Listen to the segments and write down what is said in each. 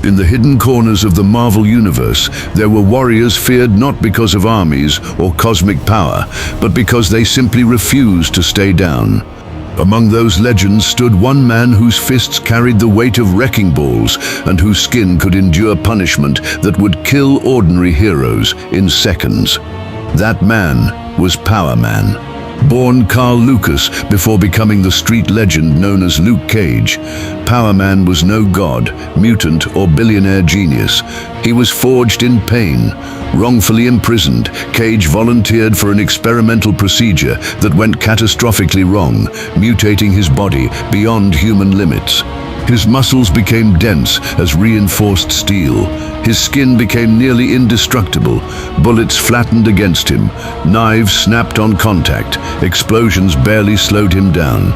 In the hidden corners of the Marvel Universe, there were warriors feared not because of armies or cosmic power, but because they simply refused to stay down. Among those legends stood one man whose fists carried the weight of wrecking balls and whose skin could endure punishment that would kill ordinary heroes in seconds. That man was Power Man. Born Carl Lucas before becoming the street legend known as Luke Cage, Power Man was no god, mutant, or billionaire genius. He was forged in pain. Wrongfully imprisoned, Cage volunteered for an experimental procedure that went catastrophically wrong, mutating his body beyond human limits. His muscles became dense as reinforced steel. His skin became nearly indestructible. Bullets flattened against him. Knives snapped on contact. Explosions barely slowed him down.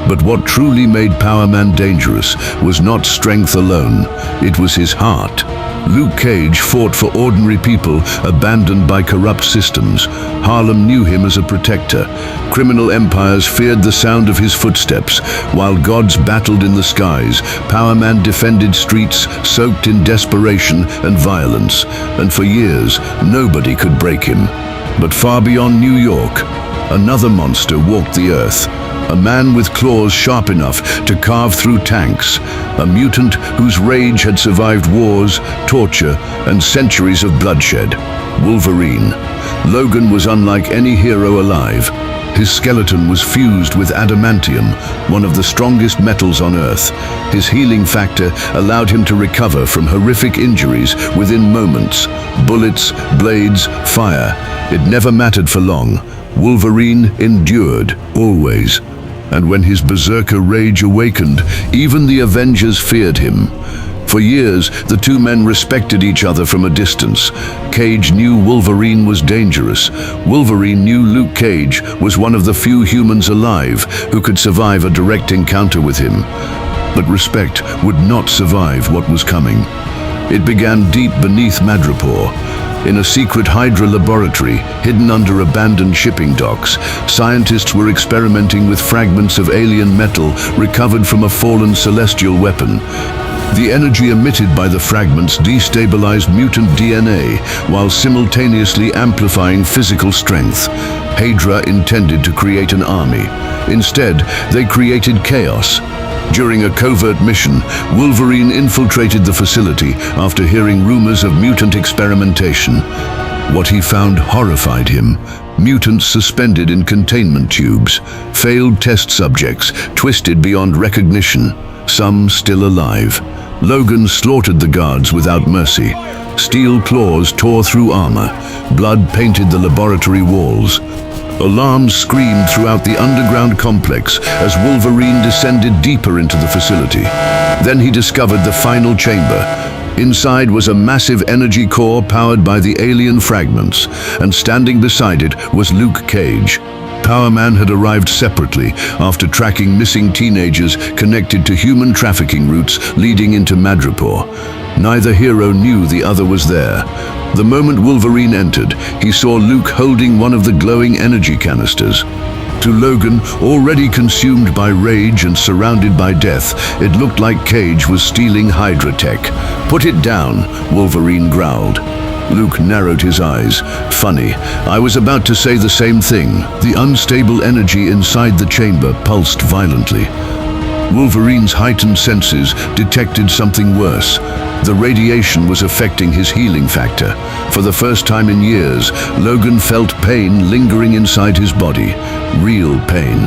But what truly made Power Man dangerous was not strength alone. It was his heart. Luke Cage fought for ordinary people abandoned by corrupt systems. Harlem knew him as a protector. Criminal empires feared the sound of his footsteps. While gods battled in the skies, Power Man defended streets soaked in desperation and violence. And for years, nobody could break him. But far beyond New York, another monster walked the earth. A man with claws sharp enough to carve through tanks. A mutant whose rage had survived wars, torture, and centuries of bloodshed. Wolverine. Logan was unlike any hero alive. His skeleton was fused with adamantium, one of the strongest metals on Earth. His healing factor allowed him to recover from horrific injuries within moments. Bullets, blades, fire. It never mattered for long. Wolverine endured, always. And when his Berserker rage awakened, even the Avengers feared him. For years, the two men respected each other from a distance. Cage knew Wolverine was dangerous. Wolverine knew Luke Cage was one of the few humans alive who could survive a direct encounter with him. But respect would not survive what was coming. It began deep beneath Madripoor. In a secret HYDRA laboratory, hidden under abandoned shipping docks, scientists were experimenting with fragments of alien metal recovered from a fallen celestial weapon. The energy emitted by the fragments destabilized mutant DNA while simultaneously amplifying physical strength. HYDRA intended to create an army. Instead, they created chaos. During a covert mission, Wolverine infiltrated the facility after hearing rumors of mutant experimentation. What he found horrified him. Mutants suspended in containment tubes, failed test subjects twisted beyond recognition, some still alive. Logan slaughtered the guards without mercy. Steel claws tore through armor. Blood painted the laboratory walls. Alarms screamed throughout the underground complex as Wolverine descended deeper into the facility. Then he discovered the final chamber. Inside was a massive energy core powered by the alien fragments, and standing beside it was Luke Cage. Power Man had arrived separately after tracking missing teenagers connected to human trafficking routes leading into Madripoor. Neither hero knew the other was there. The moment Wolverine entered, he saw Luke holding one of the glowing energy canisters. To Logan, already consumed by rage and surrounded by death, it looked like Cage was stealing HYDRA tech. "Put it down," Wolverine growled. Luke narrowed his eyes. "Funny, I was about to say the same thing." The unstable energy inside the chamber pulsed violently. Wolverine's heightened senses detected something worse. The radiation was affecting his healing factor. For the first time in years, Logan felt pain lingering inside his body. Real pain.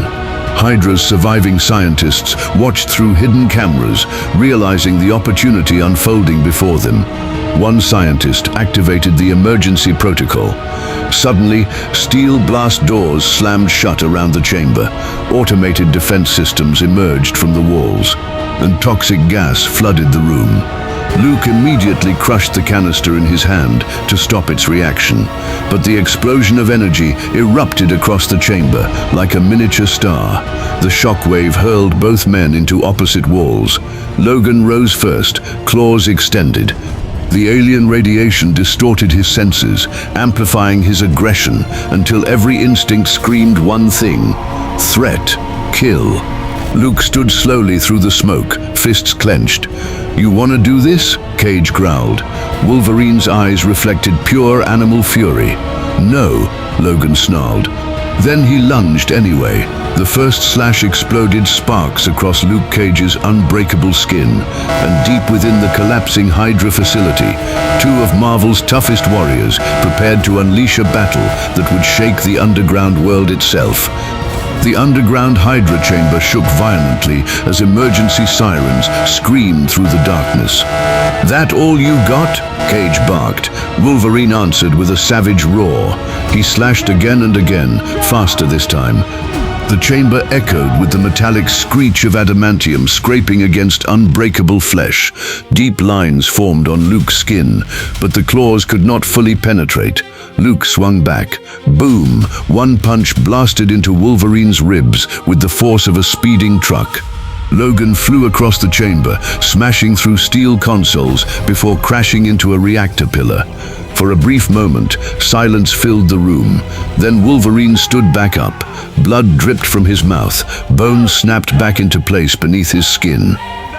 HYDRA's surviving scientists watched through hidden cameras, realizing the opportunity unfolding before them. One scientist activated the emergency protocol. Suddenly, steel blast doors slammed shut around the chamber. Automated defense systems emerged from the walls, and toxic gas flooded the room. Luke immediately crushed the canister in his hand to stop its reaction, but the explosion of energy erupted across the chamber like a miniature star. The shockwave hurled both men into opposite walls. Logan rose first, claws extended. The alien radiation distorted his senses, amplifying his aggression until every instinct screamed one thing: threat, kill. Luke stood slowly through the smoke, fists clenched. "You want to do this?" Cage growled. Wolverine's eyes reflected pure animal fury. "No," Logan snarled. Then he lunged anyway. The first slash exploded sparks across Luke Cage's unbreakable skin, and deep within the collapsing HYDRA facility, two of Marvel's toughest warriors prepared to unleash a battle that would shake the underground world itself. The underground HYDRA chamber shook violently as emergency sirens screamed through the darkness. "That all you got?" Cage barked. Wolverine answered with a savage roar. He slashed again and again, faster this time. The chamber echoed with the metallic screech of adamantium scraping against unbreakable flesh. Deep lines formed on Luke's skin, but the claws could not fully penetrate. Luke swung back. Boom! One punch blasted into Wolverine's ribs with the force of a speeding truck. Logan flew across the chamber, smashing through steel consoles before crashing into a reactor pillar. For a brief moment, silence filled the room. Then Wolverine stood back up. Blood dripped from his mouth. Bones snapped back into place beneath his skin.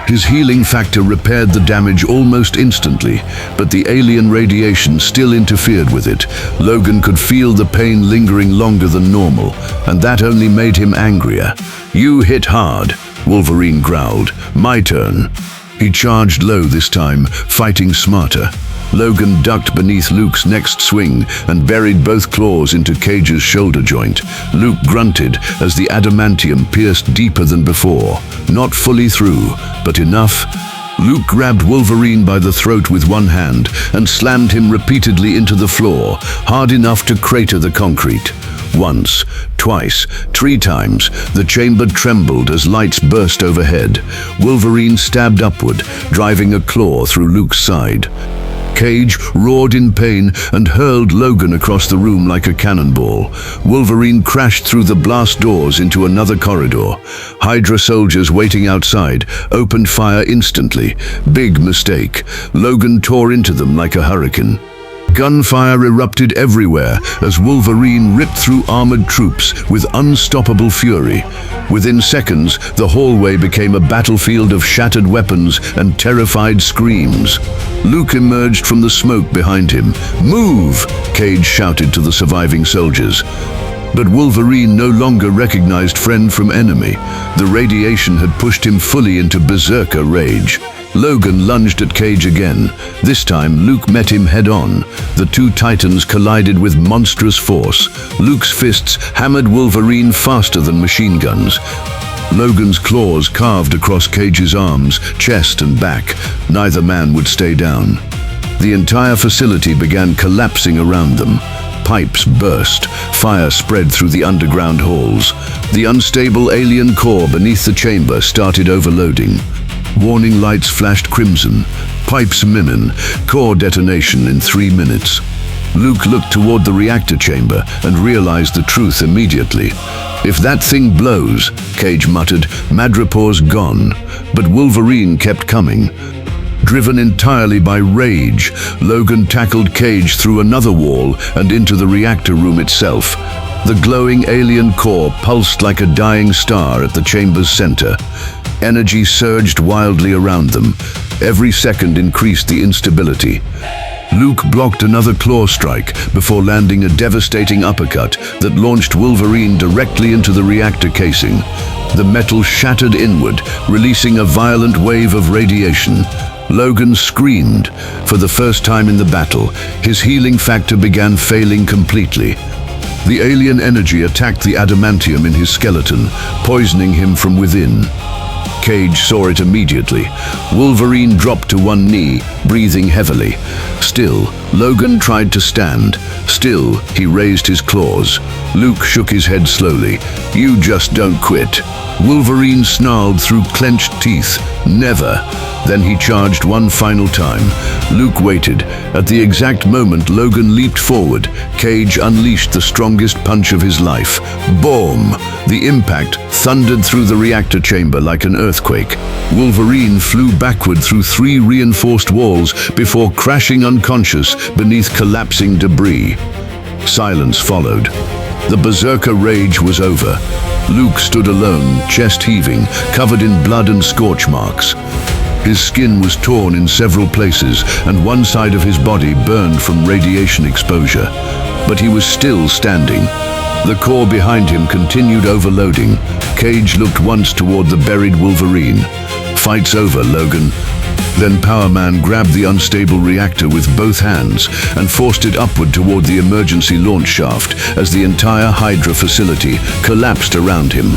His healing factor repaired the damage almost instantly, but the alien radiation still interfered with it. Logan could feel the pain lingering longer than normal, and that only made him angrier. "You hit hard," Wolverine growled. "My turn." He charged low this time, fighting smarter. Logan ducked beneath Luke's next swing and buried both claws into Cage's shoulder joint. Luke grunted as the adamantium pierced deeper than before. Not fully through, but enough. Luke grabbed Wolverine by the throat with one hand and slammed him repeatedly into the floor, hard enough to crater the concrete. Once, twice, 3 times, the chamber trembled as lights burst overhead. Wolverine stabbed upward, driving a claw through Luke's side. Cage roared in pain and hurled Logan across the room like a cannonball. Wolverine crashed through the blast doors into another corridor. HYDRA soldiers waiting outside opened fire instantly. Big mistake. Logan tore into them like a hurricane. Gunfire erupted everywhere as Wolverine ripped through armored troops with unstoppable fury. Within seconds, the hallway became a battlefield of shattered weapons and terrified screams. Luke emerged from the smoke behind him. "Move!" Cage shouted to the surviving soldiers. But Wolverine no longer recognized friend from enemy. The radiation had pushed him fully into Berserker rage. Logan lunged at Cage again. This time, Luke met him head-on. The two titans collided with monstrous force. Luke's fists hammered Wolverine faster than machine guns. Logan's claws carved across Cage's arms, chest and back. Neither man would stay down. The entire facility began collapsing around them. Pipes burst. Fire spread through the underground halls. The unstable alien core beneath the chamber started overloading. Warning lights flashed crimson. Pipes mimmin. Core detonation in 3 minutes. Luke looked toward the reactor chamber and realized the truth immediately. "If that thing blows," Cage muttered, "Madripoor's gone." But Wolverine kept coming. Driven entirely by rage, Logan tackled Cage through another wall and into the reactor room itself. The glowing alien core pulsed like a dying star at the chamber's center. Energy surged wildly around them. Every second increased the instability. Luke blocked another claw strike before landing a devastating uppercut that launched Wolverine directly into the reactor casing. The metal shattered inward, releasing a violent wave of radiation. Logan screamed. For the first time in the battle, his healing factor began failing completely. The alien energy attacked the adamantium in his skeleton, poisoning him from within. Cage saw it immediately. Wolverine dropped to one knee, breathing heavily. Still, Logan tried to stand. Still, he raised his claws. Luke shook his head slowly. "You just don't quit." Wolverine snarled through clenched teeth. "Never." Then he charged one final time. Luke waited. At the exact moment Logan leaped forward, Cage unleashed the strongest punch of his life. Boom! The impact thundered through the reactor chamber like an earthquake. Wolverine flew backward through 3 reinforced walls before crashing unconscious beneath collapsing debris. Silence followed. The Berserker rage was over. Luke stood alone, chest heaving, covered in blood and scorch marks. His skin was torn in several places, and one side of his body burned from radiation exposure. But he was still standing. The core behind him continued overloading. Cage looked once toward the buried Wolverine. "Fight's over, Logan." Then Power Man grabbed the unstable reactor with both hands and forced it upward toward the emergency launch shaft as the entire HYDRA facility collapsed around him.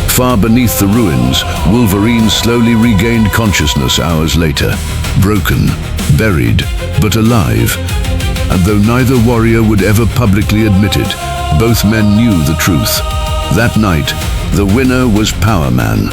Far beneath the ruins, Wolverine slowly regained consciousness hours later. Broken, buried, but alive. And though neither warrior would ever publicly admit it, both men knew the truth. That night, the winner was Power Man.